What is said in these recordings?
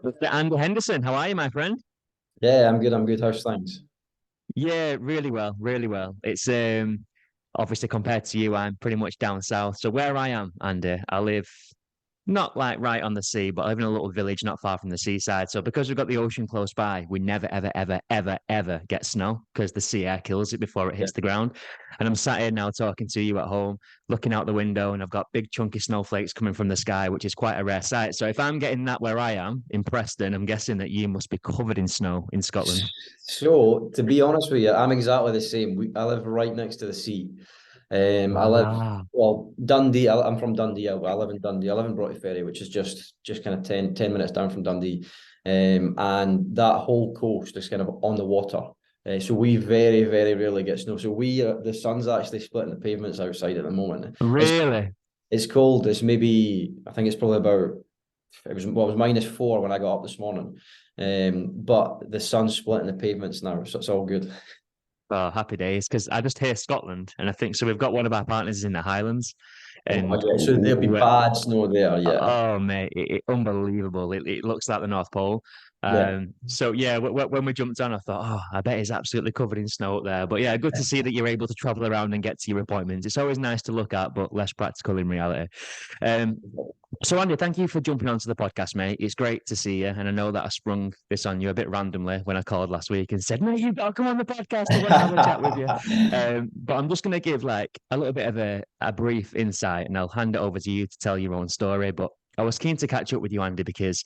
Mr. Andy Henderson, how are you, my friend? Yeah, I'm good. I'm good. How's things? Yeah, really well, really well. It's obviously compared to you, I'm pretty much down south. So where I am, Andy, I live not like right on the sea, but I live in a little village not far from the seaside. So because we've got the ocean close by, we never, ever, ever, ever, ever get snow because the sea air kills it before it Yeah. hits the ground. And I'm sat here now talking to you at home, looking out the window, and I've got big chunky snowflakes coming from the sky, which is quite a rare sight. So if I'm getting that where I am in Preston, I'm guessing that you must be covered in snow in Scotland. So, to be honest with you, I'm exactly the same. I live right next to the sea. I live, Ah, well, Dundee. I'm from Dundee. I live in Dundee. I live in Ferry, which is just kind of ten minutes down from Dundee. And that whole coast is kind of on the water. So we very, very rarely get snow. So the sun's actually splitting the pavements outside at the moment. really? It's cold. It's maybe, I think it's probably about, it was -4 when I got up this morning. But the sun's splitting the pavements now, so it's all good. Oh, happy days. Because I just hear Scotland, and I think so. We've got one of our partners in the Highlands, Oh, and yeah. So there'll be bad snow there, yeah. oh mate, unbelievable! It looks like the North Pole. Yeah. So yeah, when we jumped on, I thought, oh, I bet it's absolutely covered in snow up there. But yeah, good to see that you're able to travel around and get to your appointments. It's always nice to look at, but less practical in reality. Um, so, Andy, thank you for jumping onto the podcast, mate. It's great to see you. And I know that I sprung this on you a bit randomly when I called last week and said, mate, you've got to come on the podcast. I want to have a chat with you. But I'm just going to give like a little bit of a brief insight and I'll hand it over to you to tell your own story. But I was keen to catch up with you, Andy, because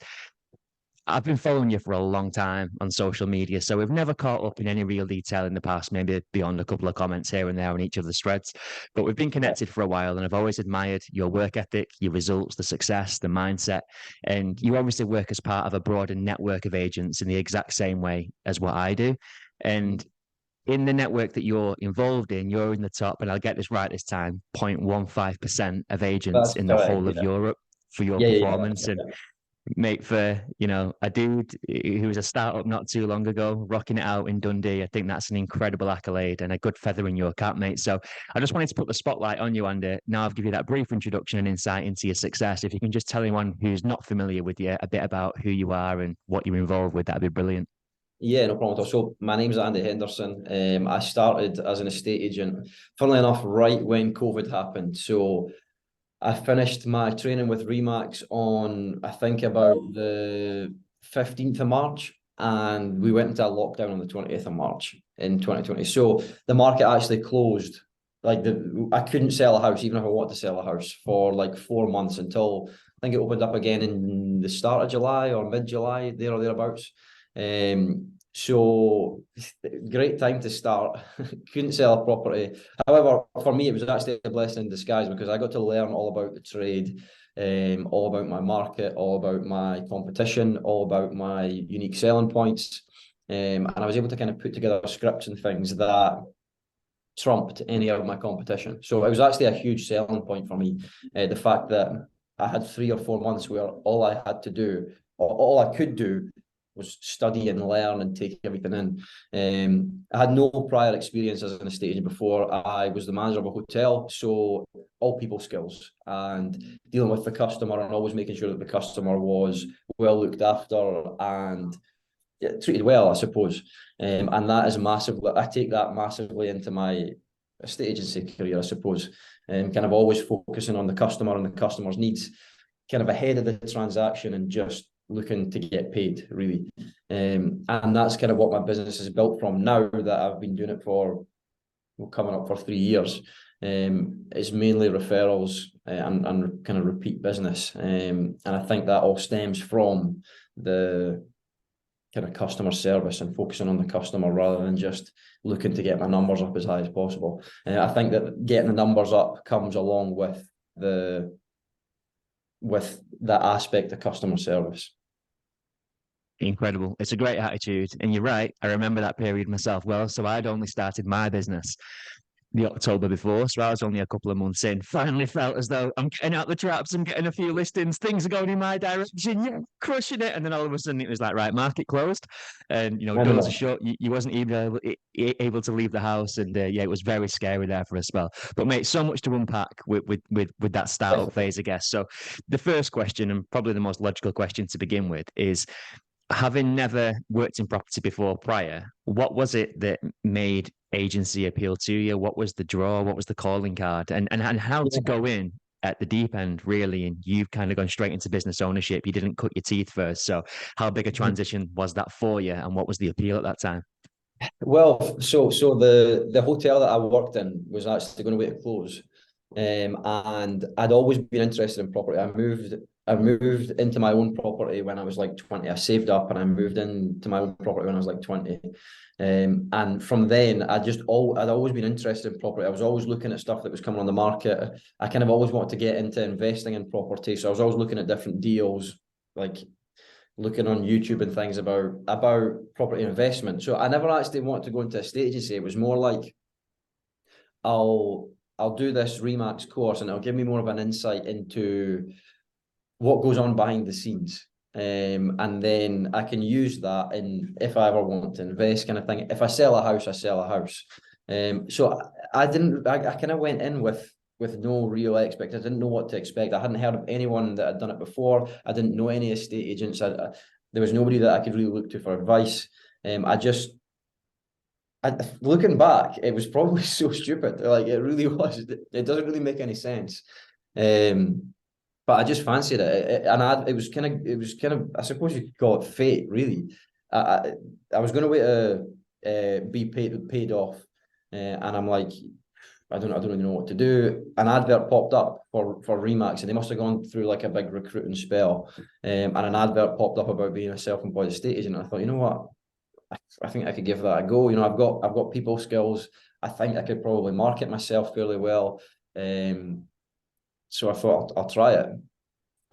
I've been following you for a long time on social media, so we've never caught up in any real detail in the past, maybe beyond a couple of comments here and there on each of the threads. But we've been connected for a while, and I've always admired your work ethic, your results, the success, the mindset. And you obviously work as part of a broader network of agents in the exact same way as what I do. And in the network that you're involved in, you're in the top, and I'll get this right this time, 0.15% of agents That's in the correct. whole of Yeah. Europe for your Yeah, yeah, yeah. That's performance. And correct. mate, for a dude who was a startup not too long ago, rocking it out in Dundee, I think that's an incredible accolade and a good feather in your cap, mate. So I just wanted to put the spotlight on you, Andy. Now I've given you that brief introduction and insight into your success. If you can just tell anyone who's not familiar with you a bit about who you are and what you're involved with, that'd be brilliant. Yeah, no problem at all. So my name's Andy Henderson. I started as an estate agent, funnily enough, right when COVID happened. So I finished my training with Remax on, I think, about the 15th of March, and we went into a lockdown on the 20th of March in 2020. So the market actually closed. I couldn't sell a house, even if I wanted to sell a house, for like 4 months until I think it opened up again in the start of July or mid-July, there or thereabouts. So great time to start. Couldn't sell a property. However, for me, it was actually a blessing in disguise because I got to learn all about the trade, all about my market, all about my competition, all about my unique selling points. And I was able to kind of put together scripts and things that trumped any of my competition. So it was actually a huge selling point for me. The fact that I had 3 or 4 months where all I had to do, or all I could do, was study and learn and take everything in. I had no prior experience as an estate agent before. I was the manager of a hotel, so all people skills and dealing with the customer and always making sure that the customer was well looked after and yeah, treated well, I suppose. And that is massively, I take that massively into my estate agency career, I suppose. Kind of always focusing on the customer and the customer's needs, kind of ahead of the transaction and just looking to get paid, really. And that's kind of what my business is built from now that I've been doing it for, well, coming up for 3 years. It's mainly referrals and kind of repeat business. And I think that all stems from the kind of customer service and focusing on the customer rather than just looking to get my numbers up as high as possible. I think that getting the numbers up comes along the with that aspect of customer service. Incredible. It's a great attitude. And you're right. I remember that period myself well. So I'd only started my business the October before, so I was only a couple of months in. Finally felt as though I'm getting out the traps, I'm getting a few listings, things are going in my direction, yeah, crushing it. And then all of a sudden it was like, right, market closed, and I doors are know. shut. You wasn't even able to leave the house, and yeah, it was very scary there for a spell. But mate, so much to unpack with that startup Definitely. phase, I guess. So the first question, and probably the most logical question to begin with, is having never worked in property before prior, what was it that made agency appeal to you? What was the draw? What was the calling card? And how to Yeah. go in at the deep end, really? And you've kind of gone straight into business ownership. You didn't cut your teeth first. So how big a transition was that for you? And what was the appeal at that time? Well, so the hotel that I worked in was actually going to wait to close, and I'd always been interested in property. I moved into my own property when I was like 20. I saved up and I moved into my own property when I was like 20, and from then I'd always been interested in property. I was always looking at stuff that was coming on the market. I kind of always wanted to get into investing in property, so I was always looking at different deals, like looking on YouTube and things about property investment. So I never actually wanted to go into a estate agency. It was more like I'll I'll do this Remax course and it'll give me more of an insight into what goes on behind the scenes. And then I can use that in if I ever want to invest, kind of thing. If I sell a house, I sell a house. So I didn't. I kind of went in with no real expectation. I didn't know what to expect. I hadn't heard of anyone that had done it before. I didn't know any estate agents. There was nobody that I could really look to for advice. Looking back, it was probably so stupid. Like it really was. It doesn't really make any sense. But I just fancied it, and it was kind of, I suppose you could call it fate, really. I I, I was going to wait to be paid off, and I'm like, I don't really know what to do. An advert popped up for Remax, and they must have gone through like a big recruiting spell, and an advert popped up about being a self-employed estate agent. And I thought, you know what, I think I could give that a go. I've got people skills. I think I could probably market myself fairly well. So I thought I'll try it.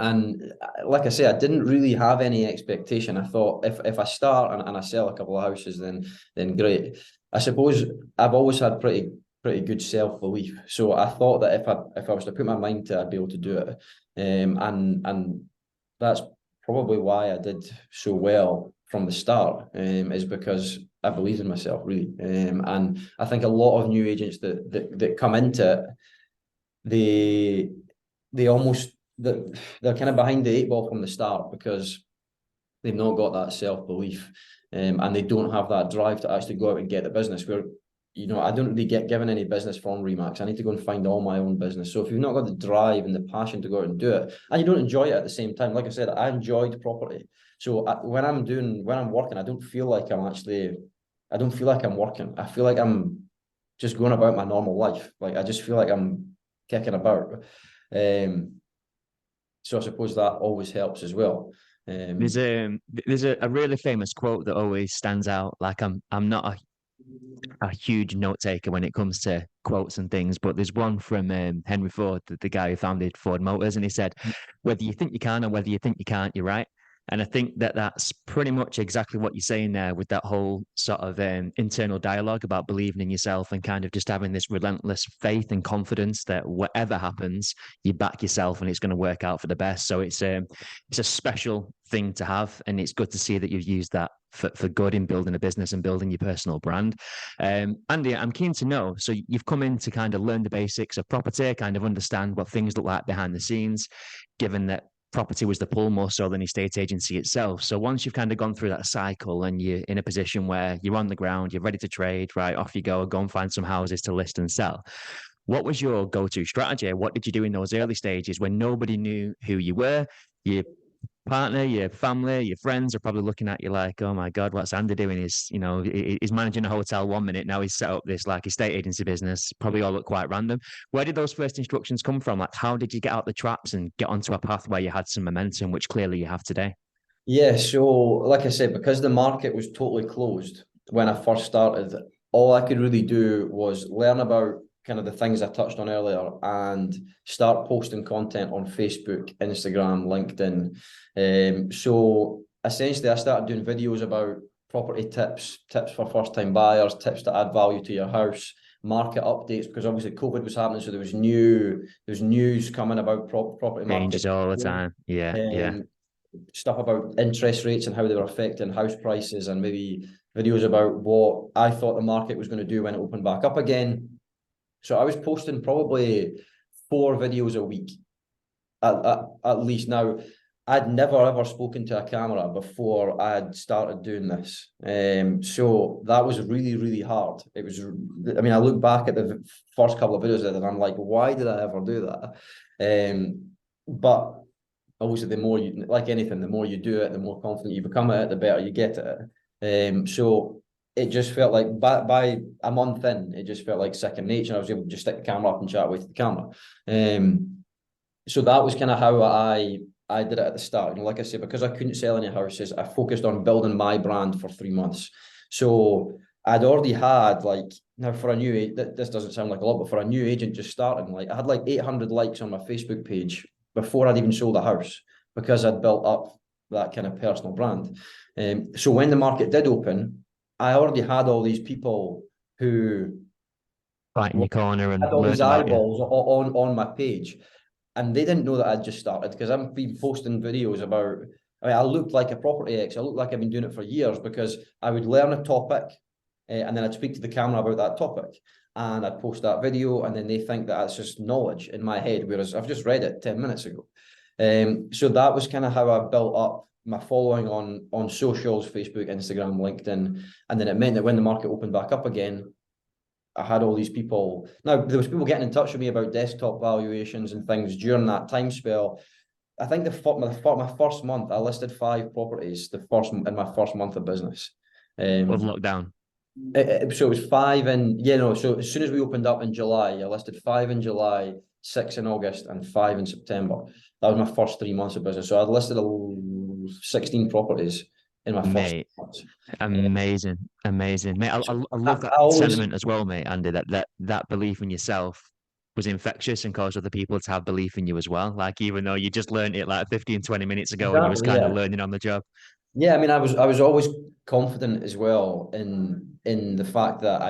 And like I say, I didn't really have any expectation. I thought if I start and I sell a couple of houses, then great. I suppose I've always had pretty good self-belief. So I thought that if I was to put my mind to it, I'd be able to do it. And that's probably why I did so well from the start, is because I believed in myself, really. And I think a lot of new agents that come into it, they almost they're kind of behind the eight ball from the start because they've not got that self-belief, and they don't have that drive to actually go out and get the business. Where I don't really get given any business from Remax. I need to go and find all my own business. So if you've not got the drive and the passion to go out and do it, and you don't enjoy it at the same time, like I said, I enjoyed property. So when I'm working, I don't feel like I'm working. I feel like I'm just going about my normal life. Like I just feel like I'm kicking about. So I suppose that always helps as well. There's Um, a really famous quote that always stands out. Like I'm not a huge note taker when it comes to quotes and things, but there's one from Henry Ford, the guy who founded Ford Motors, and he said, "Whether you think you can or whether you think you can't, you're right." And I think that that's pretty much exactly what you're saying there with that whole sort of internal dialogue about believing in yourself and kind of just having this relentless faith and confidence that whatever happens, you back yourself and it's going to work out for the best. So it's a special thing to have, and it's good to see that you've used that for good in building a business and building your personal brand. Andy, I'm keen to know. So you've come in to kind of learn the basics of property, kind of understand what things look like behind the scenes, given that property was the pull more so than estate agency itself. So once you've kind of gone through that cycle and you're in a position where you're on the ground, you're ready to trade, right, off you go and find some houses to list and sell. What was your go-to strategy? What did you do in those early stages when nobody knew who you were? Your partner, your family, your friends are probably looking at you like, "Oh my God, what's Andy doing? He's managing a hotel one minute, now he's set up this like estate agency business." Probably all look quite random. Where did those first instructions come from? Like, how did you get out the traps and get onto a path where you had some momentum, which clearly you have today? yeah, so like I said, because the market was totally closed when I first started, all I could really do was learn about kind of the things I touched on earlier and start posting content on Facebook, Instagram, LinkedIn. So essentially, I started doing videos about property tips for first-time buyers, tips to add value to your house, market updates, because obviously COVID was happening, so there was news coming about property market. Changes all the time. Yeah, yeah. Stuff about interest rates and how they were affecting house prices, and maybe videos about what I thought the market was going to do when it opened back up again. So I was posting probably 4 videos a week at least. Now, I'd never ever spoken to a camera before I'd started doing this. So that was really, really hard. It was, I mean, I look back at the first couple of videos and I'm like, why did I ever do that? But obviously, the more you, like anything, the more you do it, the more confident you become at it, the better you get at it. So it just felt like by a month in, it just felt like second nature. I was able to just stick the camera up and chat away to the camera. So that was kind of how I did it at the start. Like I said, because I couldn't sell any houses, I focused on building my brand for 3 months. So I'd already had, like, now for a new, this doesn't sound like a lot, but for a new agent just starting, like, I had like 800 likes on my Facebook page before I'd even sold a house, because I'd built up that kind of personal brand. So when the market did open, I already had all these people who Right in your corner and had all these learning about you. eyeballs on my page, and they didn't know that I'd just started, because I've been posting videos about. I mean, I looked like a property ex. I looked like I've been doing it for years, because I would learn a topic, and then I'd speak to the camera about that topic, and I'd post that video, and then they think that that's just knowledge in my head, whereas I've just read it 10 minutes ago. So that was kind of how I built up my following on socials, Facebook, Instagram, LinkedIn, and then it meant that when the market opened back up again, I had all these people. Now, there was people getting in touch with me about desktop valuations and things during that time spell. I think my first month, I listed 5 properties in my first month of business. Of lockdown. So it was 5 in, so as soon as we opened up in July, I listed 5 in July, 6 in August, and 5 in September. That was my first 3 months of business. So I'd listed 16 properties in my first Mate, month. amazing, amazing, mate. I love that I always, sentiment as well, mate, Andy. That belief in yourself was infectious and caused other people to have belief in you as well. Like, even though you just learned it like 15, 20 minutes ago and you was exactly, kind of yeah. learning on the job. Yeah, I mean, I was always confident as well in the fact that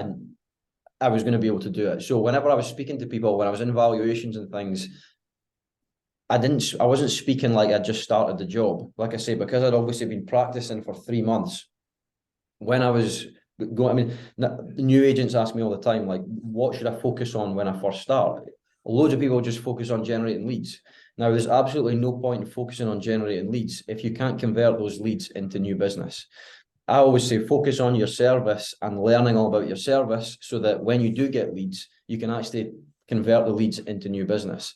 I was going to be able to do it. So whenever I was speaking to people, when I was in valuations and things, I wasn't speaking like I just started the job. Like I say, because I'd obviously been practicing for 3 months. When I was going, I mean, new agents ask me all the time, like, what should I focus on when I first start? Loads of people just focus on generating leads. Now, there's absolutely no point in focusing on generating leads if you can't convert those leads into new business. I always say focus on your service and learning all about your service, so that when you do get leads, you can actually convert the leads into new business.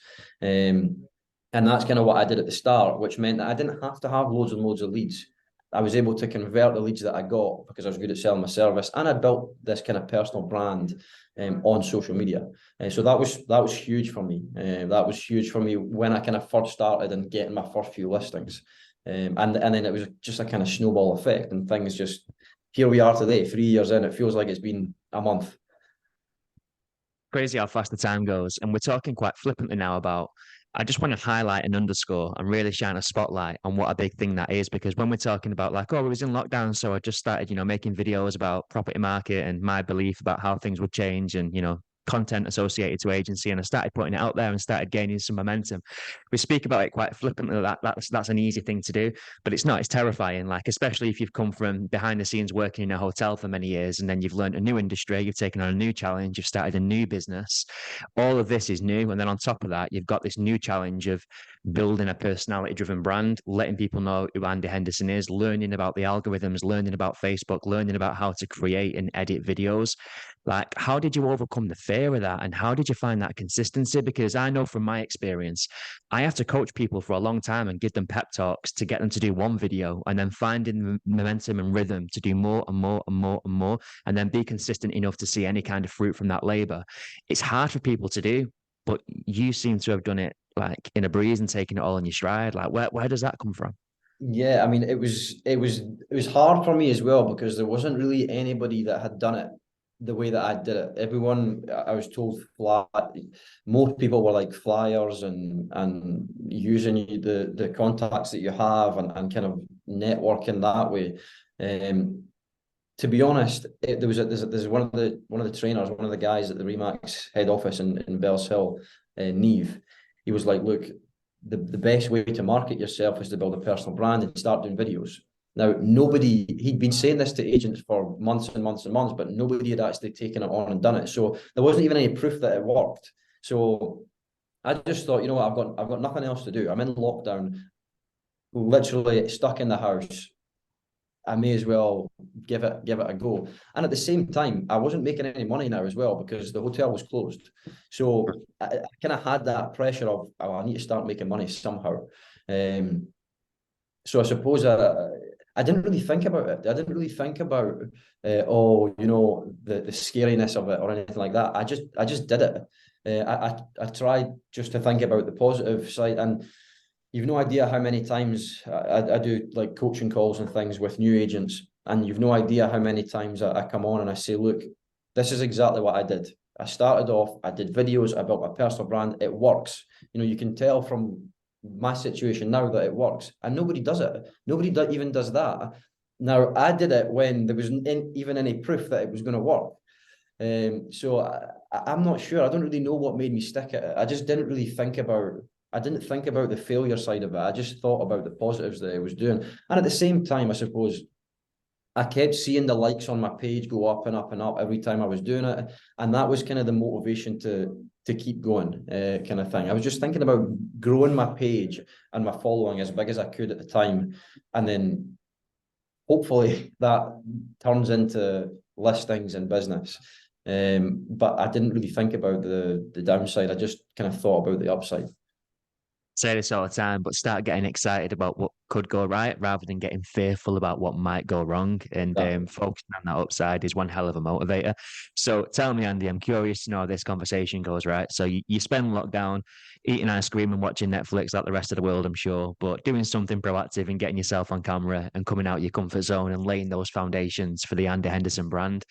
And that's kind of what I did at the start, which meant that I didn't have to have loads and loads of leads. I was able to convert the leads that I got because I was good at selling my service, and I built this kind of personal brand on social media. So that was huge for me. That was huge for me when I kind of first started and getting my first few listings. And then it was just a kind of snowball effect, and things just, here we are today, 3 years in. It feels like it's been a month. Crazy how fast the time goes. And we're talking quite flippantly now about, I just want to highlight and underscore and really shine a spotlight on what a big thing that is. Because when we're talking about like, oh, we was in lockdown, so I just started, making videos about property market and my belief about how things would change, and, content associated to agency, and I started putting it out there and started gaining some momentum. We speak about it quite flippantly, that's an easy thing to do, but it's not. It's terrifying, like, especially if you've come from behind the scenes working in a hotel for many years, and then you've learned a new industry, you've taken on a new challenge, you've started a new business. All of this is new, and then on top of that, you've got this new challenge of building a personality driven brand, letting people know who Andy Henderson is, learning about the algorithms, learning about Facebook, learning about how to create and edit videos. Like, how did you overcome the fear of that? And how did you find that consistency? Because I know from my experience, I have to coach people for a long time and give them pep talks to get them to do one video, and then finding the momentum and rhythm to do more and more and more and more, and then be consistent enough to see any kind of fruit from that labor. It's hard for people to do, but you seem to have done it like in a breeze and taking it all in your stride. Like, where does that come from? Yeah, I mean, it was hard for me as well, because there wasn't really anybody that had done it the way that I did it. Everyone, I was told, most people were like flyers and using the contacts that you have, and kind of networking that way. to be honest, there's one of the trainers, one of the guys at the Remax head office in Bells Hill, Neve. He was like, look, the best way to market yourself is to build a personal brand and start doing videos. Now, he'd been saying this to agents for months and months and months, but nobody had actually taken it on and done it. So there wasn't even any proof that it worked. So I just thought, you know what, I've got nothing else to do. I'm in lockdown, literally stuck in the house. I may as well give it a go. And at the same time, I wasn't making any money now as well because the hotel was closed. So I kind of had that pressure of, oh, I need to start making money somehow. So I suppose I didn't really think about it. I didn't really think about oh, you know, the scariness of it or anything like that. I just did it. I tried just to think about the positive side, and you've no idea how many times I do like coaching calls and things with new agents, and you've no idea how many times I come on and I say, look, this is exactly what I did. I started off, I did videos, I built my personal brand. It works. You know, you can tell from my situation now that it works, and nobody does it. Nobody even does that. Now, I did it when there was even any proof that it was going to work. So I'm not sure. I don't really know what made me stick at it. I just didn't really think about. I didn't think about the failure side of it. I just thought about the positives that I was doing. And at the same time, I suppose I kept seeing the likes on my page go up and up and up every time I was doing it. And that was kind of the motivation to keep going, kind of thing. I was just thinking about growing my page and my following as big as I could at the time. And then hopefully that turns into listings and business. But I didn't really think about the downside. I just kind of thought about the upside. Say this all the time, but start getting excited about what could go right rather than getting fearful about what might go wrong. And focusing on that upside is one hell of a motivator. So tell me, Andy, I'm curious to know how this conversation goes, right? So you spend lockdown eating ice cream and watching Netflix like the rest of the world, I'm sure, but doing something proactive and getting yourself on camera and coming out of your comfort zone and laying those foundations for the Andy Henderson brand.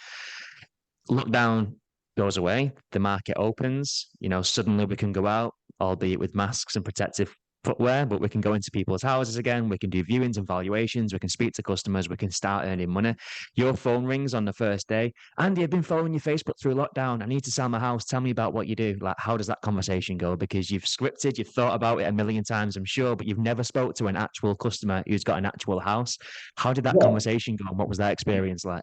Lockdown goes away, the market opens, suddenly we can go out, albeit with masks and protective footwear, but we can go into people's houses again. We can do viewings and valuations. We can speak to customers. We can start earning money. Your phone rings on the first day. Andy, I've been following your Facebook through lockdown. I need to sell my house. Tell me about what you do. Like, how does that conversation go? Because you've scripted, you've thought about it a million times, I'm sure, but you've never spoke to an actual customer who's got an actual house. How did that conversation go? And what was that experience like?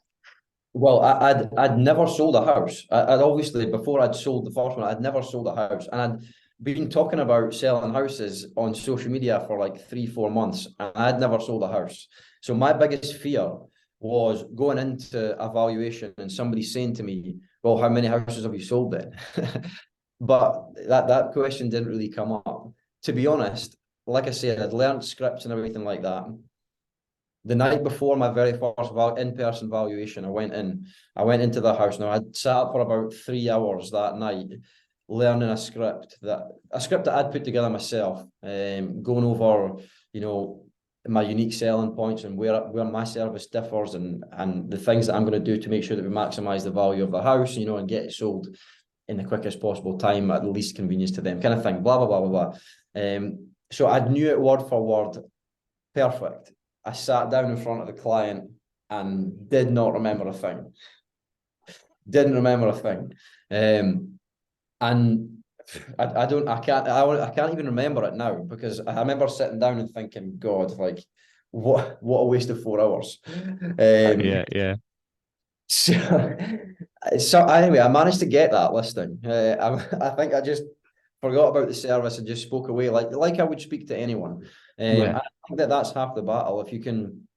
Well, I'd never sold a house. I'd obviously, before I'd sold the first one, I'd never sold a house. And I'd been talking about selling houses on social media for like 3-4 months, and I'd never sold a house. So my biggest fear was going into a valuation and somebody saying to me, well, how many houses have you sold then? But that question didn't really come up. To be honest, like I said, I'd learned scripts and everything like that. The night before my very first in-person valuation, I went into the house. Now, I'd sat up for about 3 hours that night, learning a script that I'd put together myself, going over, my unique selling points and where my service differs and the things that I'm going to do to make sure that we maximize the value of the house, and get it sold in the quickest possible time at the least convenience to them, kind of thing, blah, blah, blah, blah, blah. So I knew it word for word, perfect. I sat down in front of the client and did not remember a thing. Didn't remember a thing. And I can't even remember it now because I remember sitting down and thinking, God, like what a waste of 4 hours. Yeah. So anyway, I managed to get that listing. I think I just forgot about the service and just spoke away like I would speak to anyone. I think that's half the battle. If you can,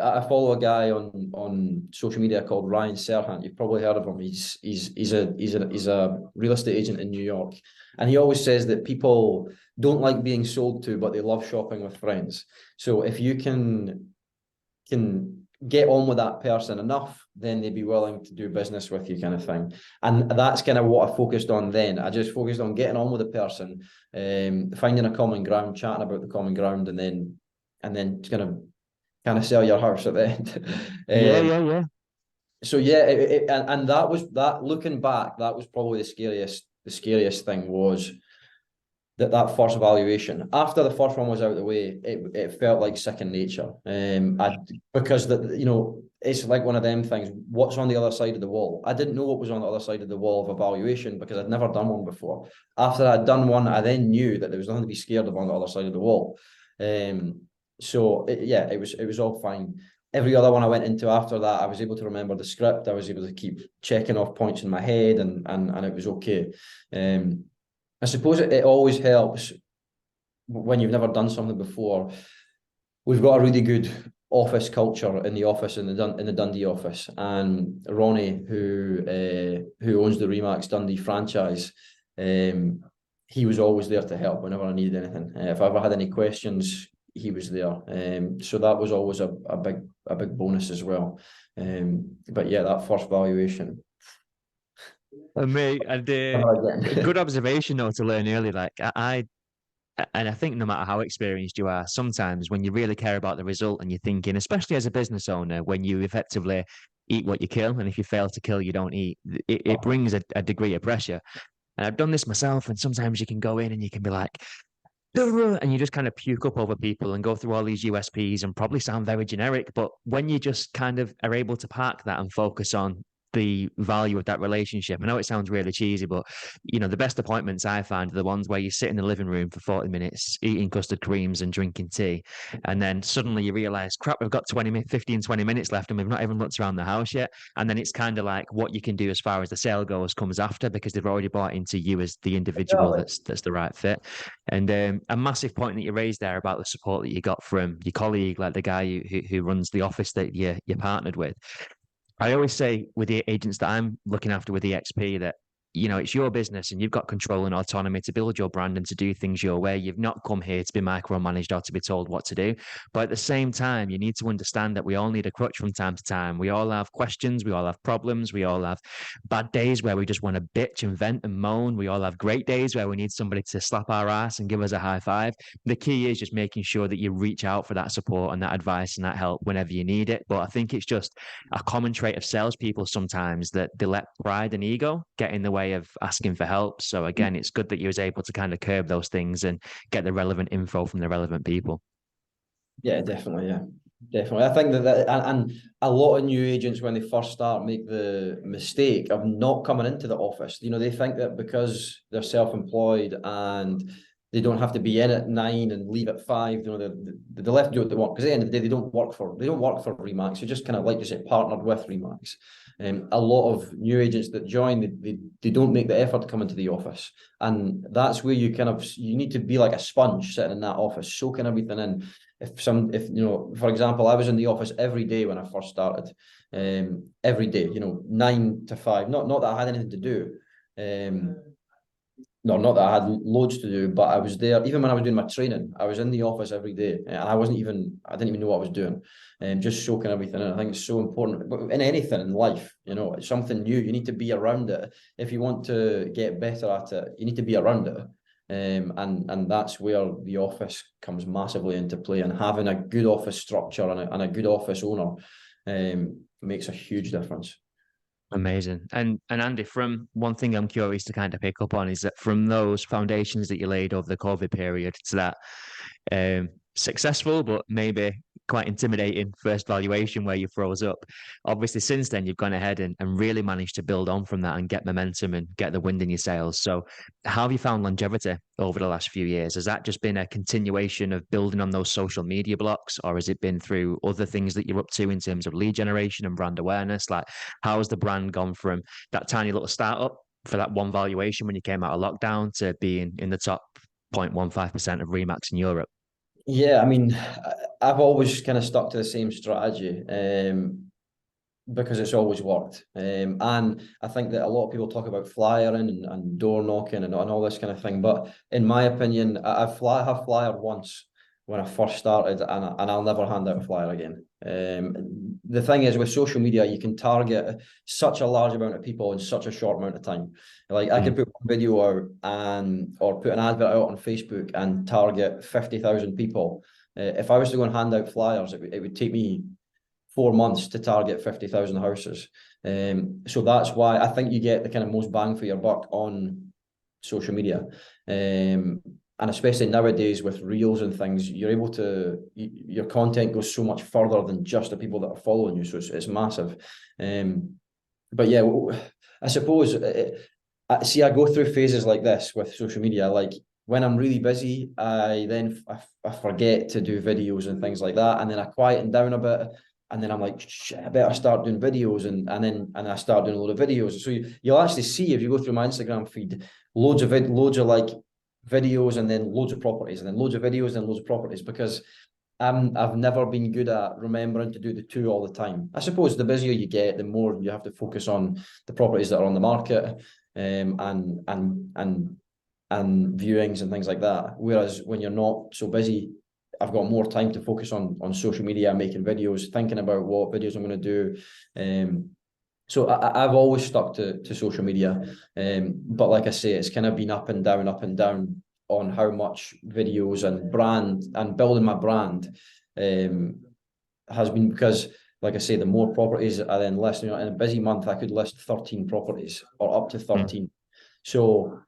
I follow a guy on social media called Ryan Serhant. You've probably heard of him. He's a real estate agent in New York, and he always says that people don't like being sold to, but they love shopping with friends. So if you can get on with that person enough, then they'd be willing to do business with you, kind of thing. And that's kind of what I focused on then. I just focused on getting on with the person, finding a common ground, chatting about the common ground, and then kind of sell your house at the end. Yeah. So yeah, and that was that. Looking back, that was probably the scariest thing was that first valuation. After the first one was out of the way, it felt like second nature. Because it's like one of them things. What's on the other side of the wall? I didn't know what was on the other side of the wall of evaluation because I'd never done one before. After I'd done one, I then knew that there was nothing to be scared of on the other side of the wall. Yeah, it was all fine. Every other one I went into after that, I was able to remember the script. I was able to keep checking off points in my head, and it was okay. I suppose it always helps when you've never done something before. We've got a really good office culture in the office, in the Dundee office, and Ronnie, who owns the Remax Dundee franchise, he was always there to help whenever I needed anything. If I ever had any questions, he was there. So that was always a big bonus as well. But yeah, that first valuation. Mate, and good observation though to learn early. Like and I think no matter how experienced you are, sometimes when you really care about the result and you're thinking, especially as a business owner, when you effectively eat what you kill, and if you fail to kill, you don't eat, it brings a degree of pressure. And I've done this myself, and sometimes you can go in and you can be like, and you just kind of puke up over people and go through all these USPs and probably sound very generic. But when you just kind of are able to park that and focus on the value of that relationship, I know it sounds really cheesy, but the best appointments I find are the ones where you sit in the living room for 40 minutes eating custard creams and drinking tea, and then suddenly you realize, crap, we've got 20 minutes left and we've not even looked around the house yet. And then it's kind of like what you can do as far as the sale goes comes after, because they've already bought into you as the individual that's the right fit. And a massive point that you raised there about the support that you got from your colleague, like the guy who runs the office that you partnered with. I always say with the agents that I'm looking after with EXP that, it's your business and you've got control and autonomy to build your brand and to do things your way. You've not come here to be micromanaged or to be told what to do. But at the same time, you need to understand that we all need a crutch from time to time. We all have questions. We all have problems. We all have bad days where we just want to bitch and vent and moan. We all have great days where we need somebody to slap our ass and give us a high five. The key is just making sure that you reach out for that support and that advice and that help whenever you need it. But I think it's just a common trait of salespeople sometimes that they let pride and ego get in the way of asking for help. So again, it's good that you was able to kind of curb those things and get the relevant info from the relevant people. Yeah, definitely. Yeah, definitely. I think that and a lot of new agents, when they first start, make the mistake of not coming into the office. They think that because they're self-employed and they don't have to be in at 9 and leave at 5. They left to do what they want, because at the end of the day, they don't work for Remax. They just kind of, like you said, partnered with Remax. A lot of new agents that join, they don't make the effort to come into the office, and that's where you need to be like a sponge sitting in that office, soaking everything in. For example, I was in the office every day when I first started, every day, 9 to 5. Not that I had anything to do. No, not that I had loads to do, but I was there. Even when I was doing my training, I was in the office every day, and I didn't even know what I was doing, and just soaking everything in. I think it's so important, but in anything in life, it's something new. You need to be around it. If you want to get better at it, you need to be around it. And that's where the office comes massively into play, and having a good office structure and a good office owner makes a huge difference. Amazing. And Andy, from one thing I'm curious to kind of pick up on is that from those foundations that you laid over the COVID period to that successful, but maybe quite intimidating first valuation where you froze up. Obviously, since then, you've gone ahead and really managed to build on from that and get momentum and get the wind in your sails. So how have you found longevity over the last few years? Has that just been a continuation of building on those social media blocks, or has it been through other things that you're up to in terms of lead generation and brand awareness? Like, how has the brand gone from that tiny little startup for that one valuation when you came out of lockdown to being in the top 0.15% of Remax in Europe? Yeah, I mean, I've always kind of stuck to the same strategy, because it's always worked. And I think that a lot of people talk about flyering and door knocking and all this kind of thing. But in my opinion, I have flyered once when I first started, and I'll never hand out a flyer again. The thing is, with social media, you can target such a large amount of people in such a short amount of time. Like, I could put one video out or put an advert out on Facebook and target 50,000 people. If I was to go and hand out flyers, it would take me 4 months to target 50,000 houses. So that's why I think you get the kind of most bang for your buck on social media. and especially nowadays with reels and things, you're able to, your content goes so much further than just the people that are following you. So it's massive. But yeah, I suppose, see, I go through phases like this with social media. Like when I'm really busy, I forget to do videos and things like that. And then I quieten down a bit. And then I'm like, shit, I better start doing videos, and then I start doing a load of videos. So you'll actually see, if you go through my Instagram feed, loads of like videos, and then loads of properties, and then loads of videos, and loads of properties, because I've never been good at remembering to do the two all the time. I suppose the busier you get, the more you have to focus on the properties that are on the market, and viewings and things like that. Whereas when you're not so busy, I've got more time to focus on social media, making videos, thinking about what videos I'm going to do. So I've always stuck to social media, but like I say, it's kind of been up and down on how much videos and brand and building my brand has been, because like I say, the more properties I then list, in a busy month, I could list 13 properties or up to 13. So,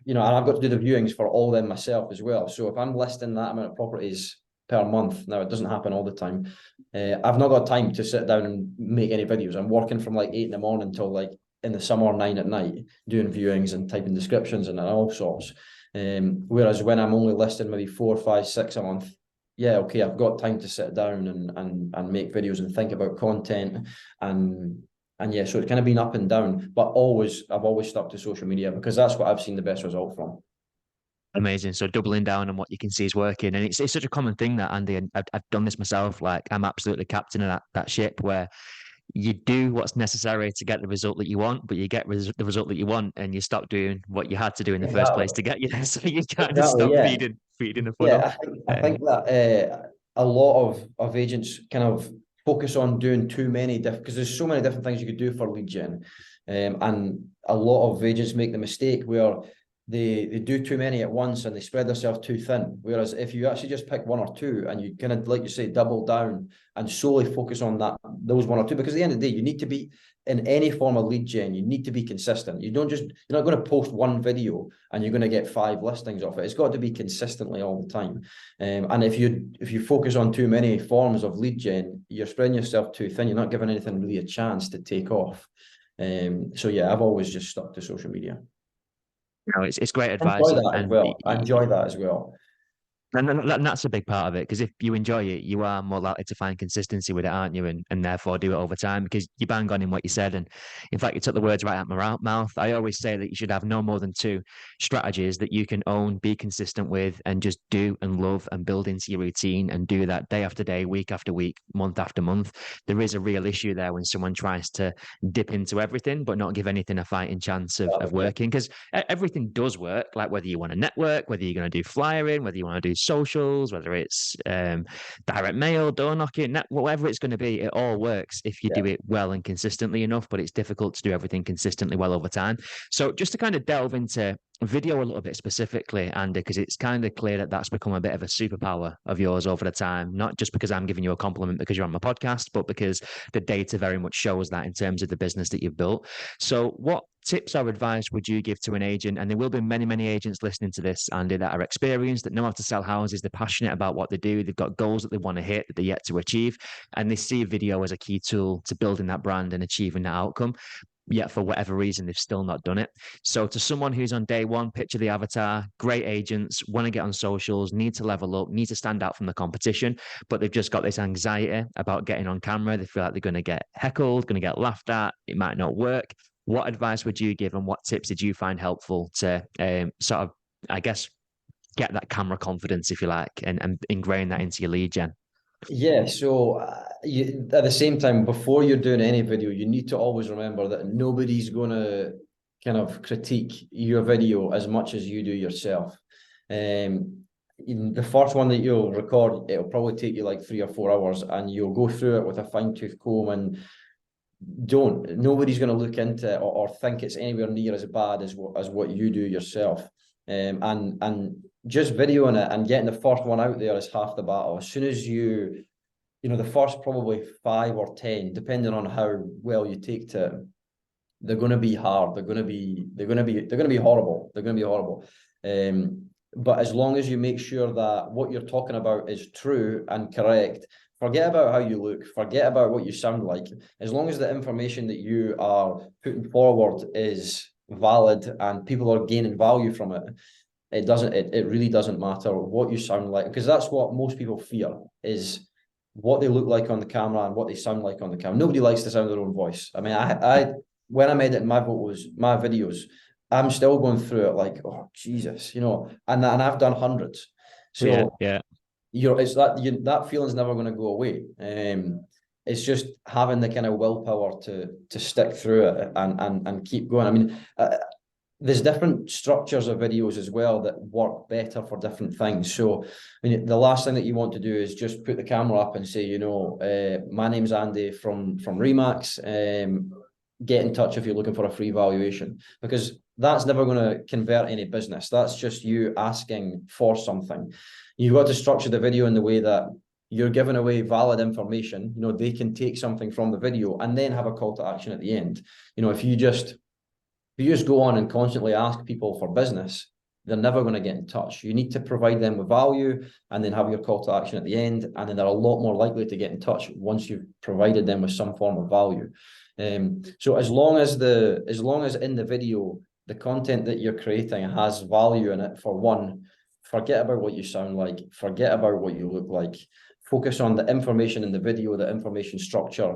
and I've got to do the viewings for all them myself as well. So if I'm listing that amount of properties per month, now it doesn't happen all the time, I've not got time to sit down and make any videos. I'm working from like 8 in the morning till like in the summer 9 at night, doing viewings and typing descriptions and all sorts. Whereas when I'm only listing maybe 4, 5, 6 a month, yeah, okay, I've got time to sit down and make videos and think about content, and yeah, so it's kind of been up and down, but I've always stuck to social media because that's what I've seen the best result from. Amazing. So doubling down on what you can see is working. And it's such a common thing that, Andy, and I've done this myself. Like I'm absolutely captain of that ship where you do what's necessary to get the result that you want, but you get the result that you want and you stop doing what you had to do in the first place Exactly. to get you there. So you kind of Exactly. stop Yeah. feeding the funnel. Yeah. I think that a lot of agents kind of focus on doing too many different, because there's so many different things you could do for lead gen. And a lot of agents make the mistake where they do too many at once and they spread themselves too thin. Whereas if you actually just pick one or two and you kind of, like you say, double down and solely focus on those one or two, because at the end of the day, you need to be in any form of lead gen, you need to be consistent. You're not going to post one video and you're going to get 5 listings off it. It's got to be consistently all the time. And if you focus on too many forms of lead gen, you're spreading yourself too thin. You're not giving anything really a chance to take off. So yeah, I've always just stuck to social media. No, it's great I advice, enjoy and that as well. I enjoy that as well. and that's a big part of it, because if you enjoy it, you are more likely to find consistency with it, aren't you? And therefore do it over time, because you bang on in what you said. And in fact, you took the words right out my mouth. I always say that you should have no more than 2 strategies that you can own, be consistent with, and just do and love and build into your routine, and do that day after day, week after week, month after month. There is a real issue there when someone tries to dip into everything but not give anything a fighting chance of Yeah. working, because everything does work. Like whether you want to network, whether you're going to do flyering, whether you want to do socials, whether it's direct mail, door knocking, whatever it's going to be, it all works if you Yeah. do it well and consistently enough. But it's difficult to do everything consistently well over time. So just to kind of delve into video a little bit specifically, Andy, because it's kind of clear that that's become a bit of a superpower of yours over the time, not just because I'm giving you a compliment because you're on my podcast, but because the data very much shows that in terms of the business that you've built. So what tips or advice would you give to an agent? And there will be many, many agents listening to this, Andy, that are experienced, that know how to sell houses. They're passionate about what they do. They've got goals that they want to hit that they're yet to achieve. And they see video as a key tool to building that brand and achieving that outcome. Yet for whatever reason, they've still not done it. So to someone who's on day one, picture the avatar, great agents, want to get on socials, need to level up, need to stand out from the competition, but they've just got this anxiety about getting on camera. They feel like they're going to get heckled, going to get laughed at. It might not work. What advice would you give, and what tips did you find helpful to sort of, I guess, get that camera confidence, if you like, and ingrain that into your lead gen? Yeah, so at the same time, before you're doing any video, you need to always remember that nobody's going to kind of critique your video as much as you do yourself. The first one that you'll record, it'll probably take you like 3 or 4 hours, and you'll go through it with a fine-tooth comb. And nobody's going to look into it or think it's anywhere near as bad as what you do yourself. And just videoing it and getting the first one out there is half the battle. As soon as the first probably 5 or 10, depending on how well you take to it, they're going to be hard. They're going to be horrible. They're going to be horrible. But as long as you make sure that what you're talking about is true and correct, forget about how you look, forget about what you sound like. As long as the information that you are putting forward is valid and people are gaining value from it, it really doesn't matter what you sound like, because that's what most people fear, is what they look like on the camera and what they sound like on the camera. Nobody likes the sound of their own voice. I mean, I when I'm editing my videos, I'm still going through it like, oh Jesus, and I've done hundreds. Yeah, So yeah. it's that feeling's never going to go away. It's just having the kind of willpower to stick through it and keep going. I mean, there's different structures of videos as well that work better for different things. So, I mean, the last thing that you want to do is just put the camera up and say, my name's Andy from Remax. Get in touch if you're looking for a free valuation, because that's never going to convert any business. That's just you asking for something. You've got to structure the video in the way that you're giving away valid information. They can take something from the video and then have a call to action at the end. If you just go on and constantly ask people for business, they're never going to get in touch. You need to provide them with value and then have your call to action at the end. And then they're a lot more likely to get in touch once you've provided them with some form of value. So as long as in the video, the content that you're creating has value in it, for one, forget about what you sound like, forget about what you look like, focus on the information in the video, the information structure,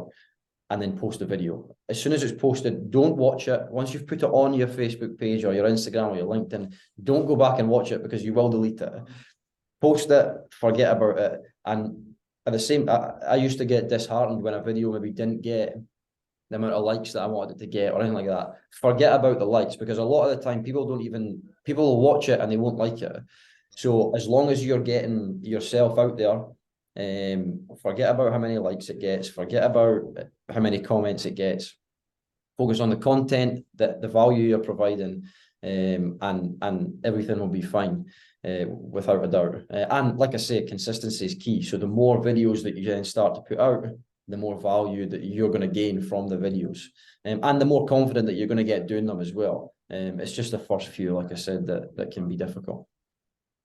and then post the video. As soon as it's posted, don't watch it. Once you've put it on your Facebook page or your Instagram or your LinkedIn, don't go back and watch it, because you will delete it. Post it, forget about it. And at the same, I used to get disheartened when a video maybe didn't get the amount of likes that I wanted it to get or anything like that. Forget about the likes, because a lot of the time people will watch it and they won't like it. So as long as you're getting yourself out there, forget about how many likes it gets, forget about how many comments it gets. Focus on the content, the value you're providing, and everything will be fine, without a doubt. And like I say, consistency is key. So the more videos that you then start to put out, the more value that you're going to gain from the videos, and the more confident that you're going to get doing them as well. It's just the first few, like I said, that can be difficult.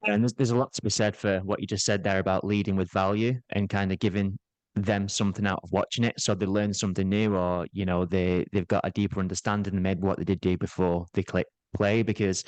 And there's a lot to be said for what you just said there about leading with value and kind of giving them something out of watching it, so they learn something new, or they've got a deeper understanding than maybe what they did do before they click play. Because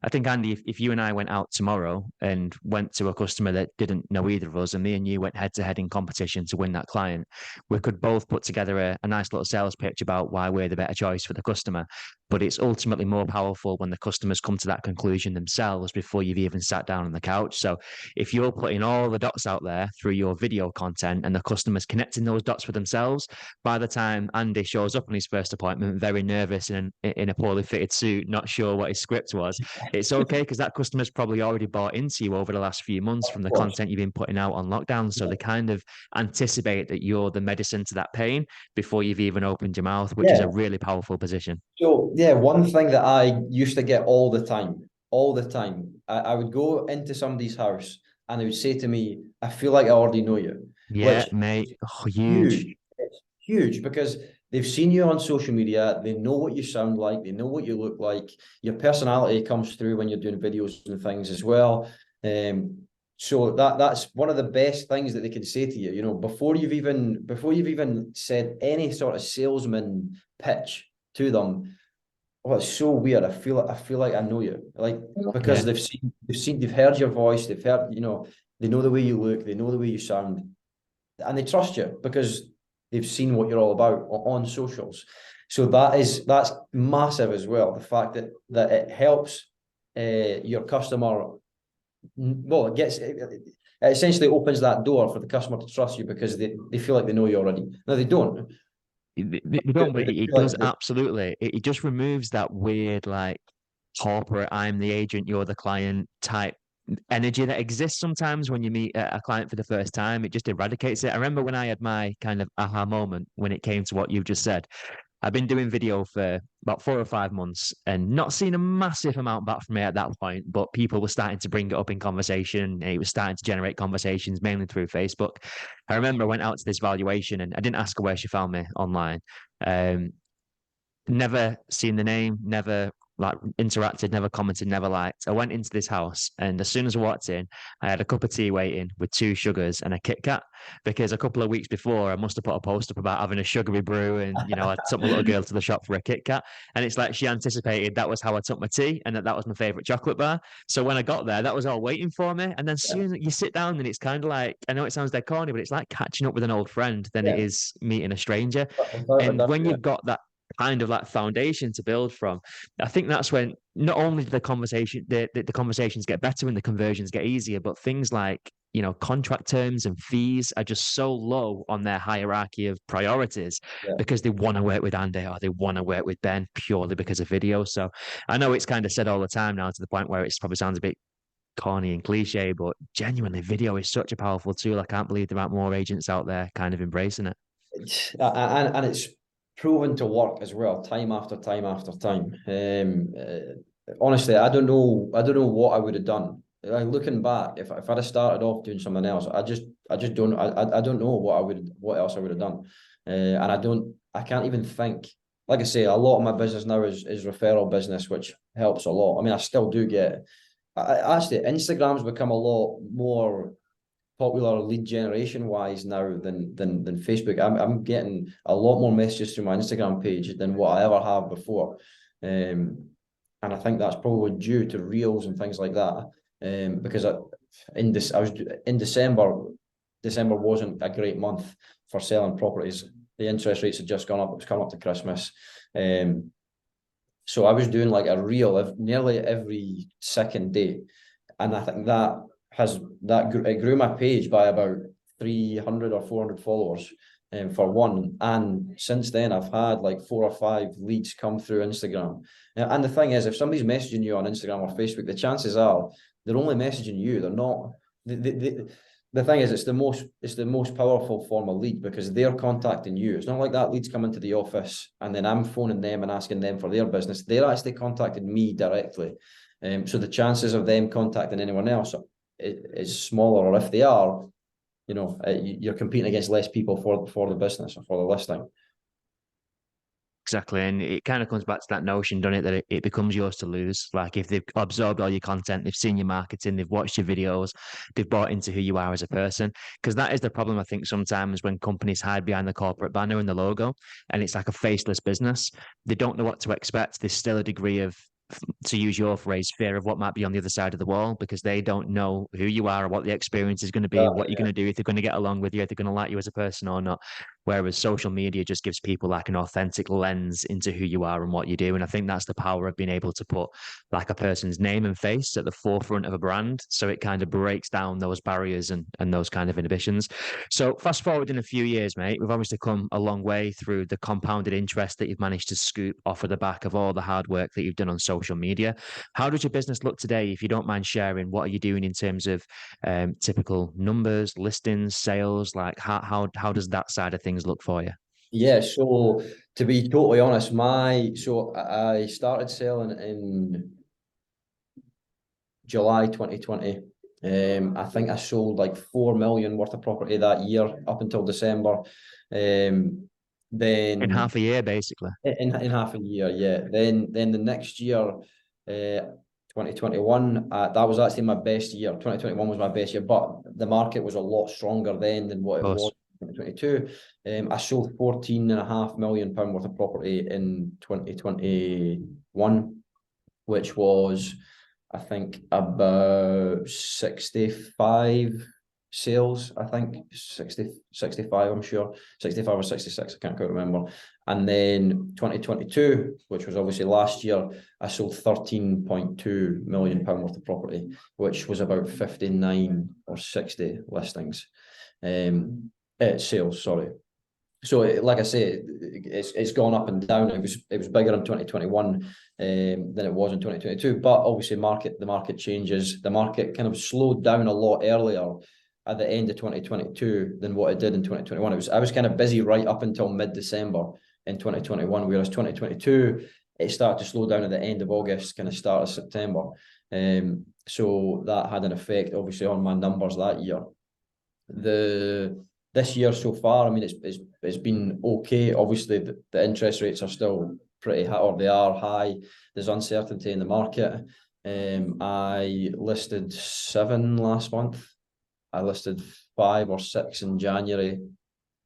I think, Andy, if you and I went out tomorrow and went to a customer that didn't know either of us, and me and you went head to head in competition to win that client, we could both put together a nice little sales pitch about why we're the better choice for the customer. But it's ultimately more powerful when the customers come to that conclusion themselves before you've even sat down on the couch. So if you're putting all the dots out there through your video content and the customers connecting those dots for themselves, by the time Andy shows up on his first appointment, very nervous and in a poorly fitted suit, not sure what his script was, it's okay, because that customer's probably already bought into you over the last few months from the content you've been putting out on lockdown. So they kind of anticipate that you're the medicine to that pain before you've even opened your mouth, which is a really powerful position. So yeah, one thing that I used to get all the time, I would go into somebody's house and they would say to me, "I feel like I already know you," Yeah, which mate. Oh, huge. huge. It's huge, because they've seen you on social media, they know what you sound like, they know what you look like, your personality comes through when you're doing videos and things as well. So that's one of the best things that they can say to you, before you've even said any sort of salesman pitch to them. Oh, it's so weird. I feel like I know you, like, because Yeah. they've heard your voice, they've heard, they know the way you look, they know the way you sound, and they trust you because they've seen what you're all about on socials. So that's massive as well. The fact that it helps your customer. Well, it essentially opens that door for the customer to trust you, because they feel like they know you already. No, they don't. They don't, but But they it feel like does absolutely. It just removes that weird, like, corporate, I'm the agent, you're the client type energy that exists sometimes when you meet a client for the first time. It just eradicates it. I remember when I had my kind of aha moment when it came to what you've just said. I've been doing video for about 4 or 5 months and not seen a massive amount back from me at that point, but people were starting to bring it up in conversation and it was starting to generate conversations mainly through Facebook. I remember I went out to this valuation and I didn't ask her where she found me online. Never seen the name, never like interacted, never commented, never liked. I went into this house, and as soon as I walked in, I had a cup of tea waiting with 2 sugars and a Kit Kat, because a couple of weeks before I must have put a post up about having a sugary brew, and I took my little girl to the shop for a Kit Kat, and it's like she anticipated that was how I took my tea, and that was my favorite chocolate bar. So when I got there, that was all waiting for me. And then Yeah. soon you sit down, and it's kind of like, I know it sounds dead corny, but it's like catching up with an old friend than it Yeah. is meeting a stranger. Without a And doubt, when yeah. you've got that kind of like foundation to build from, I think that's when not only the conversations get better and the conversions get easier, but things like contract terms and fees are just so low on their hierarchy of priorities, Yeah. because they want to work with Andy or they want to work with Ben purely because of video. So I know it's kind of said all the time now, to the point where it probably sounds a bit corny and cliche, but genuinely, video is such a powerful tool. I can't believe there aren't more agents out there kind of embracing it. And it's proven to work as well, time after time after time. Honestly, I don't know. I don't know what I would have done. Like, looking back, if I'd have started off doing something else, I just don't. I don't know what else I would have done. And I can't even think. Like I say, a lot of my business now is referral business, which helps a lot. I mean, I still do get. Actually, Instagram's become a lot more popular lead generation wise now than Facebook. I'm getting a lot more messages through my Instagram page than what I ever have before. And I think that's probably due to reels and things like that. Because I was in December. December wasn't a great month for selling properties. The interest rates had just gone up. It was coming up to Christmas. So I was doing like a reel of nearly every second day. And I think it grew my page by about 300 or 400 followers, for one. And since then, I've had like 4 or 5 leads come through Instagram. And the thing is, if somebody's messaging you on Instagram or Facebook, the chances are they're only messaging you. They're not. The thing is, it's the most powerful form of lead, because they're contacting you. It's not like that lead's coming to the office and then I'm phoning them and asking them for their business. They're actually contacting me directly. So the chances of them contacting anyone else is smaller, or if they are, you're competing against less people for the business or for the listing. Exactly. And it kind of comes back to that notion, doesn't it, that it becomes yours to lose. Like, if they've absorbed all your content, they've seen your marketing, they've watched your videos, they've bought into who you are as a person. Because that is the problem, I think, sometimes when companies hide behind the corporate banner and the logo, and it's like a faceless business. They don't know what to expect. There's still a degree of, to use your phrase, fear of what might be on the other side of the wall, because they don't know who you are or what the experience is going to be, what you're going to do, if they're going to get along with you, if they're going to like you as a person or not. Whereas social media just gives people like an authentic lens into who you are and what you do. And I think that's the power of being able to put like a person's name and face at the forefront of a brand. So it kind of breaks down those barriers and those kind of inhibitions. So fast forward in a few years, mate, we've obviously come a long way through the compounded interest that you've managed to scoop off of the back of all the hard work that you've done on social media. How does your business look today? If you don't mind sharing, what are you doing in terms of typical numbers, listings, sales? Like how does that side of things look for you? Yeah, so to be totally honest, I started selling in July 2020. I think I sold like 4 million worth of property that year up until December. In Then half a year, basically. in half a year, yeah. Then the next year, 2021, that was actually my best year. 2021 was my best year, but the market was a lot stronger then than what Of it was course. in 2022. I sold 14.5 million pound worth of property in 2021, which was, I think, about 65 sales. I think 65, I'm sure. 65 or 66, I can't quite remember. And then 2022, which was obviously last year, I sold 13.2 million pound worth of property, which was about 59 or 60 listings. Sales, sorry. So, like I say, it's gone up and down. It was bigger in 2021 than it was in 2022. But obviously, the market changes. The market kind of slowed down a lot earlier at the end of 2022 than what it did in 2021. I was kind of busy right up until mid-December in 2021, whereas 2022 it started to slow down at the end of August, kind of start of September. So that had an effect, obviously, on my numbers that year. This year so far, I mean, it's been okay. Obviously, the interest rates are still pretty high, or they are high. There's uncertainty in the market. I listed 7 last month. I listed 5 or 6 in January,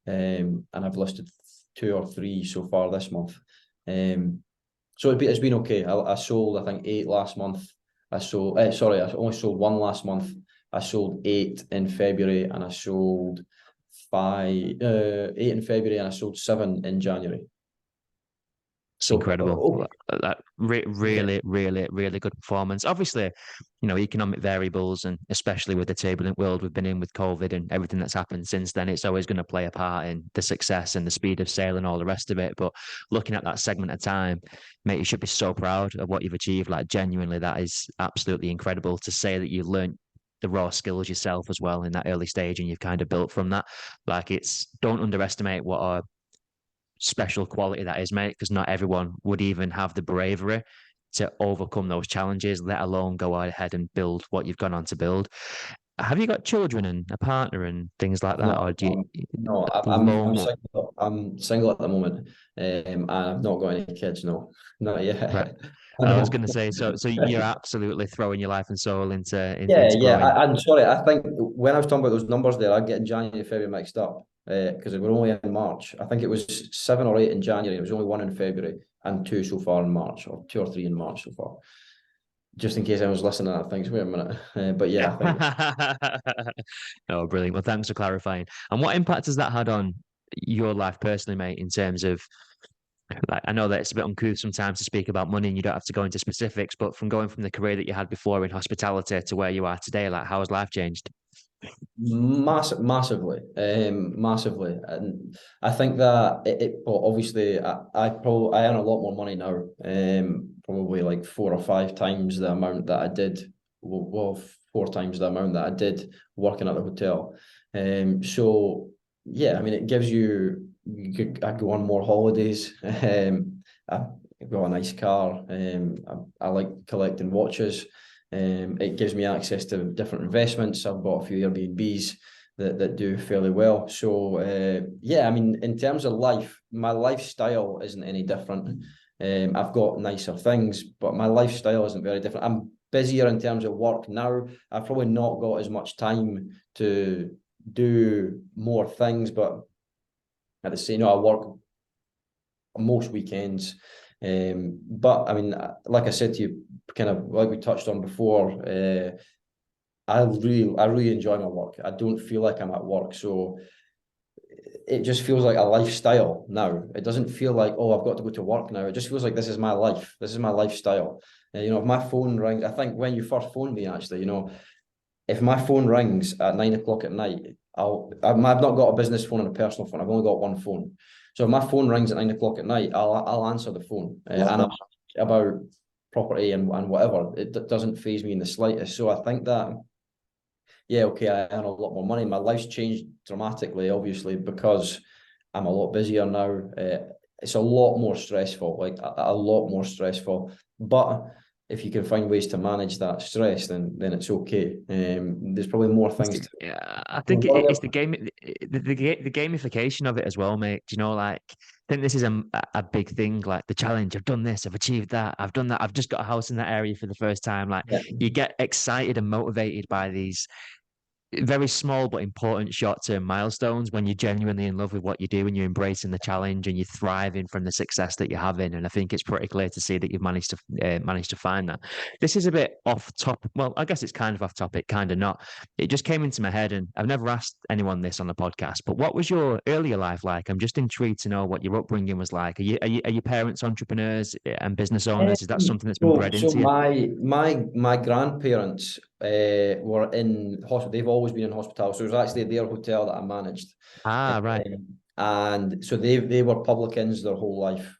and I've listed 2 or 3 so far this month. So it's been okay. I sold, I think, 8 last month. I only sold 1 last month. I sold 8 in February, and I sold 8 in February, and I sold 7 in January. It's So incredible. That okay. really, really, really good performance. Obviously, economic variables, and especially with the turbulent world we've been in with COVID and everything that's happened since then, it's always going to play a part in the success and the speed of sale and all the rest of it. But looking at that segment of time, mate, you should be so proud of what you've achieved. Like, genuinely, that is absolutely incredible to say that you learned the raw skills yourself as well in that early stage, and you've kind of built from that. Like, don't underestimate what a special quality that is, mate, because not everyone would even have the bravery to overcome those challenges, let alone go ahead and build what you've gone on to build. Have you got children and a partner and things like that, or do you No, I'm lone? single. I'm single at the moment, and I've not got any kids. No, not Right. yet. I I was know. going to say, so you're absolutely throwing your life and soul Yeah, into yeah. growing. I'm sorry. I think when I was talking about those numbers there, I'm getting January and February mixed up because we're only in March. I think it was 7 or 8 in January. It was only 1 in February and 2 so far in March, or 2 or 3 in March so far. Just in case I was listening, I think. Wait a minute. But yeah, I think. Oh, brilliant. Well, thanks for clarifying. And what impact has that had on your life personally, mate, in terms of, like, I know that it's a bit uncouth sometimes to speak about money and you don't have to go into specifics, but from going from the career that you had before in hospitality to where you are today, like, how has life changed? Massively, and I think that well, obviously, I earn a lot more money now, probably like 4 or 5 times the amount that I did, well, 4 times the amount that I did working at the hotel. So yeah, I mean, it gives I go on more holidays. I've got a nice car. I like collecting watches. It gives me access to different investments. I've bought a few Airbnbs that do fairly well. So yeah, I mean, in terms of life, my lifestyle isn't any different. I've got nicer things, but my lifestyle isn't very different. I'm busier in terms of work now. I've probably not got as much time to do more things, but at the same, I work most weekends. But I mean, like I said to you, kind of like we touched on before, I really enjoy my work. I don't feel like I'm at work, so it just feels like a lifestyle now. It doesn't feel like, oh, I've got to go to work now. It just feels like this is my life. This is my lifestyle. If my phone rings, I think when you first phoned me, actually, if my phone rings at 9 o'clock at night, I've not got a business phone and a personal phone. I've only got one phone. So if my phone rings at 9 o'clock at night, I'll answer the phone, and I'm about property and whatever. It doesn't faze me in the slightest. So I think that, yeah, okay, I earn a lot more money. My life's changed dramatically, obviously, because I'm a lot busier now. It's a lot more stressful, like a lot more stressful. But if you can find ways to manage that stress, then it's okay. There's probably more things to Yeah, I think worry it's about. the gamification of it as well, mate. Like, I think this is a big thing. Like, the challenge. I've done this. I've achieved that. I've done that. I've just got a house in that area for the first time. Like, Yeah. you get excited and motivated by these very small but important short-term milestones when you're genuinely in love with what you do and you're embracing the challenge and you're thriving from the success that you're having. And I think it's pretty clear to see that you've managed to find that. This is a bit off top. Well, I guess it's kind of off topic, kind of not. It just came into my head, and I've never asked anyone this on the podcast. But what was your earlier life like? I'm just intrigued to know what your upbringing was like. Are your parents entrepreneurs and business owners? Is that something that's been So, bred into you? my grandparents were in hospital. They've always been in hospital. So it was actually their hotel that I managed, Ah, right. and so they were publicans their whole life.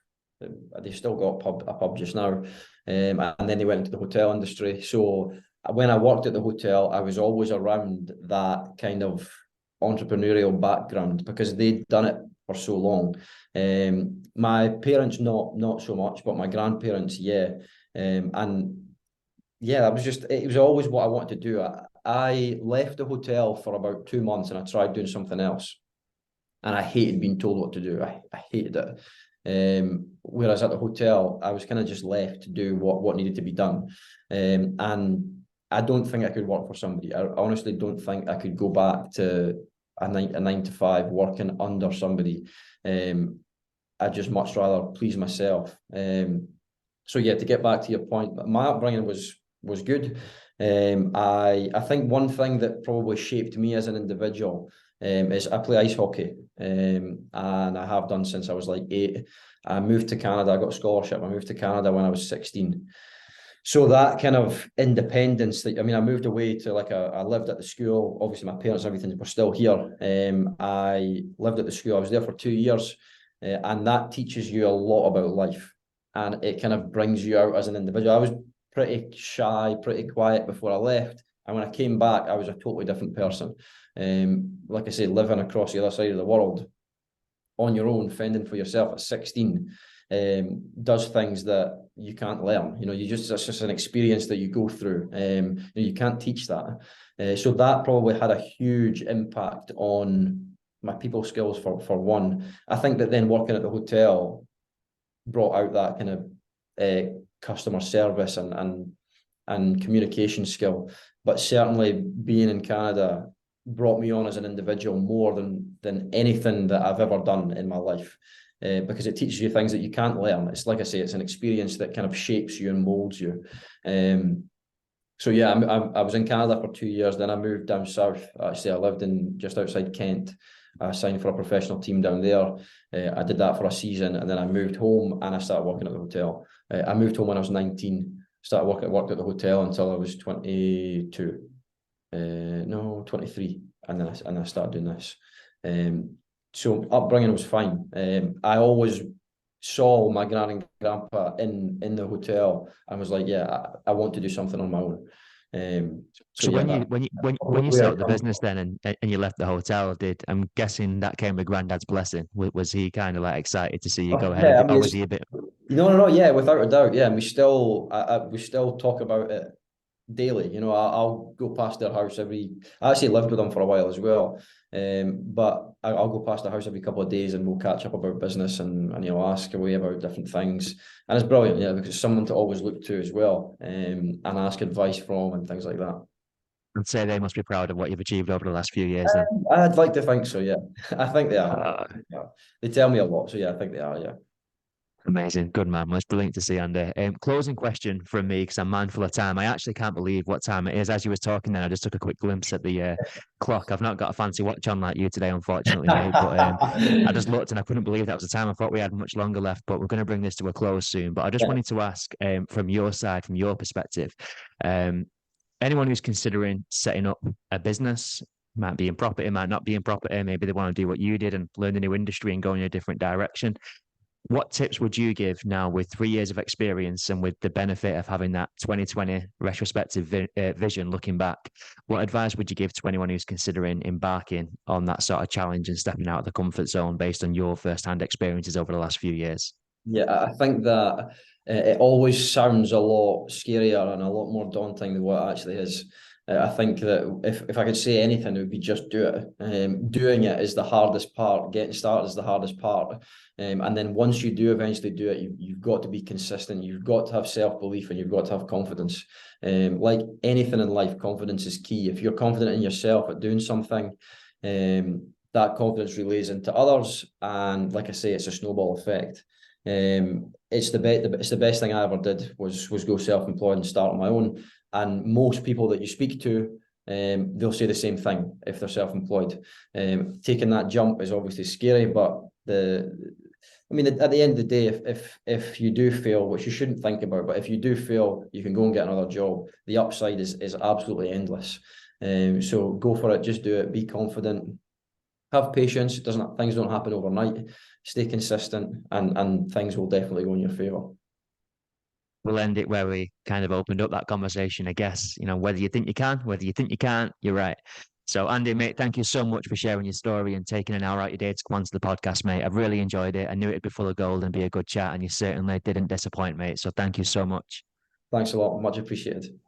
They've still got a pub just now, and then they went into the hotel industry. So when I worked at the hotel, I was always around that kind of entrepreneurial background because they'd done it for so long. My parents not so much, but my grandparents, yeah. And yeah, it was always what I wanted to do. I left the hotel for about 2 months and I tried doing something else. And I hated being told what to do. I hated it. Whereas at the hotel, I was kind of just left to do what needed to be done. And I don't think I could work for somebody. I honestly don't think I could go back to a 9 to 5 working under somebody. I'd just much rather please myself. So yeah, to get back to your point, my upbringing was good. I think one thing that probably shaped me as an individual is I play ice hockey, and I have done since I was like 8. I moved to Canada. I got a scholarship. I moved to Canada when I was 16. So that kind of independence that, I mean, I moved away to I lived at the school. Obviously, my parents and everything were still here. I lived at the school. I was there for 2 years, and that teaches you a lot about life, and it kind of brings you out as an individual. I was pretty shy, pretty quiet before I left, and when I came back, I was a totally different person. Like I say, living across the other side of the world on your own, fending for yourself at 16, does things that you can't learn. That's just an experience that you go through. You can't teach that. So that probably had a huge impact on my people skills for one. I think that then working at the hotel brought out that kind of customer service and communication skill. But certainly being in Canada brought me on as an individual more than anything that I've ever done in my life, because it teaches you things that you can't learn. It's like I say, it's an experience that kind of shapes you and molds you. So yeah, I was in Canada for 2 years. Then I moved down south. Actually, I lived in just outside Kent. I signed for a professional team down there. I did that for a season, and then I moved home and I started working at the hotel. I moved home when I was 19. Worked at the hotel until I was 22. No, 23, and then I started doing this. So upbringing was fine. I always saw my gran and grandpa in the hotel and was like, yeah, I want to do something on my own. So yeah, when you set up the business then and you left the hotel, I'm guessing that came with Granddad's blessing? Was he kind of like excited to see you go ahead, yeah, I mean, or was he a bit? no, yeah, without a doubt, yeah. And we still talk about it daily. I'll go past their house I actually lived with them for a while as well. But I'll go past the house every couple of days and we'll catch up about business and ask away about different things. And it's brilliant, yeah, because it's someone to always look to as well, and ask advice from and things like that. I'd say they must be proud of what you've achieved over the last few years then. I'd like to think so, yeah. I think they are. Uh, Yeah. They tell me a lot, so yeah, I think they are, yeah. Amazing. Good man. Well, it's brilliant to see, Andy. Closing question from me, because I'm mindful of time. I actually can't believe what time it is. As you was talking then, I just took a quick glimpse at the clock. I've not got a fancy watch on like you today, unfortunately, mate. But I just looked and I couldn't believe that was the time. I thought we had much longer left, but we're going to bring this to a close soon. But I just Yeah. wanted to ask, from your side, from your perspective, anyone who's considering setting up a business, might be in property, might not be in property, maybe they want to do what you did and learn a new industry and go in a different direction. What tips would you give now with 3 years of experience and with the benefit of having that 2020 retrospective vision looking back? What advice would you give to anyone who's considering embarking on that sort of challenge and stepping out of the comfort zone based on your first-hand experiences over the last few years? Yeah, I think that it always sounds a lot scarier and a lot more daunting than what it actually is. I think that if I could say anything, it would be just do it. Doing it is the hardest part. Getting started is the hardest part. And then once you do eventually do it, you've got to be consistent. You've got to have self-belief and you've got to have confidence. Like anything in life, confidence is key. If you're confident in yourself at doing something, that confidence relays into others. And like I say, it's a snowball effect. It's the best thing I ever did was go self-employed and start on my own. And most people that you speak to, they'll say the same thing if they're self-employed. Taking that jump is obviously scary, but at the end of the day, if you do fail, which you shouldn't think about, but if you do fail, you can go and get another job. The upside is absolutely endless. So go for it, just do it, be confident, have patience. Things don't happen overnight. Stay consistent, and things will definitely go in your favor. We'll end it where we kind of opened up that conversation, I guess. Whether you think you can, whether you think you can't, you're right. So, Andy, mate, thank you so much for sharing your story and taking an hour out your day to come onto the podcast, mate. I've really enjoyed it. I knew it'd be full of gold and be a good chat, and you certainly didn't disappoint, mate. So, thank you so much. Thanks a lot. Much appreciated.